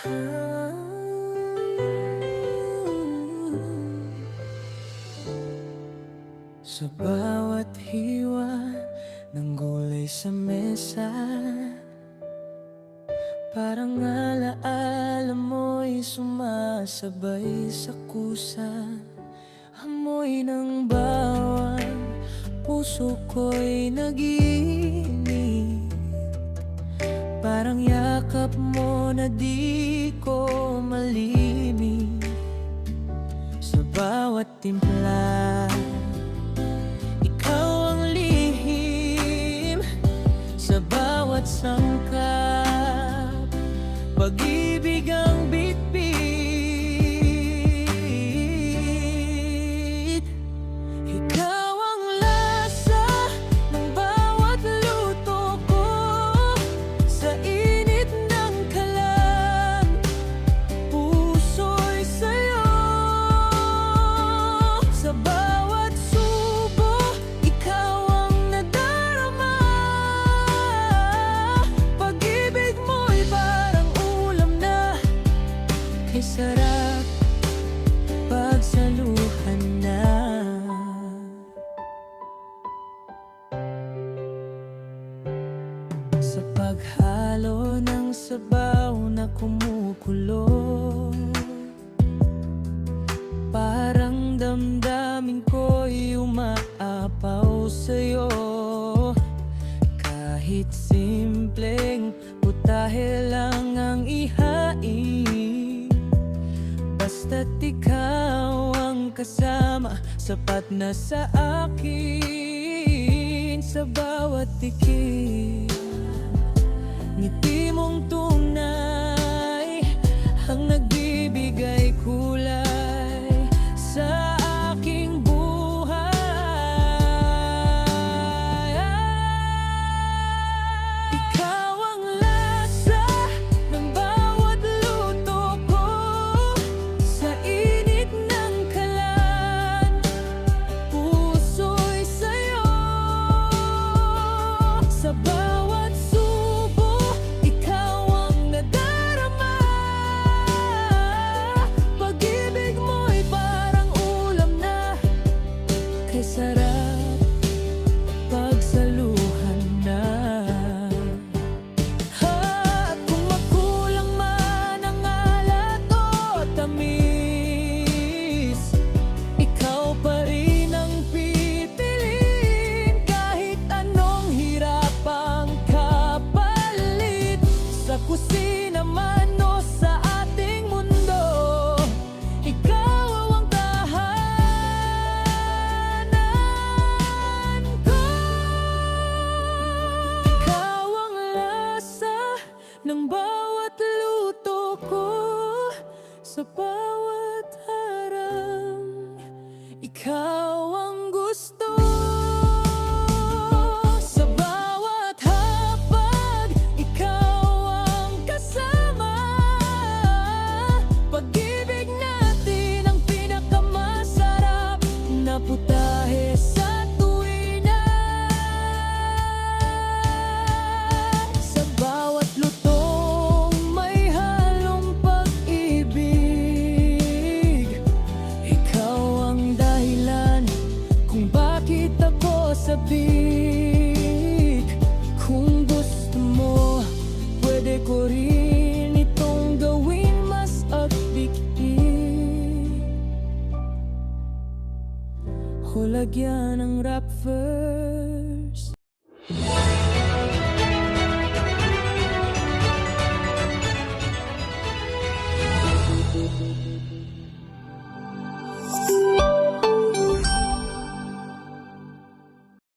Sa bawat hiwa ng gulay sa mesa, parang alaala mo'y sumasabay sa kusa. Amoy ng bawang, puso ko'y nag-iinip. Parang yakap mo na di ko malimit. Sa bawat timpla, ikaw ang lihim. Sa bawat sangkap, pag-ibig ang bitbit. Ikaw ang lasa ng bawat luto ko. Sa init ng kalan, puso'y sa'yo. Sa bawat subo, ikaw ang nadarama. Pag-ibig mo'y parang ulam na, kay sarap pagsaluhan na. Sa paghalo ng sabaw na kumukulo, parang damdamin ko'y umaapaw sa'yo. Kahit simpleng putahe lang ang ihain, basta't ikaw ang kasama, sapat na sa akin. Sa bawat tikim, ngiti mong tunay ang nagbibigay kulay sa aking buhay. Ikaw ang lasa ng bawat luto ko. Sa init ng kalan, puso'y sa'yo. Sa bawat subo, ikaw ang nadarama. Pag-ibig mo'y parang ulam na, kay sarap pagsaluhan na. At kung makulang man ang alat o tamis, ikaw pa rin ang pipiliin. Kahit anong hirap ang kapalit, sa kusina man o sa ating mundo, ikaw ang tahanan ko. Ikaw ang lasa ng bawat luto ko. Sa bawat harang, ikaw ang gusto. Sa bawat hapag, ikaw ang kasama. Pag-ibig natin ang pinakamasarap na putahe sa tuwina. Sa bawat lutong may halong pag-ibig, ikaw ang dahilan kung bakit ako sabik. Kung gusto mo, pwede ko rin itong gawin mas upbeat. O lagyan ng rap verse.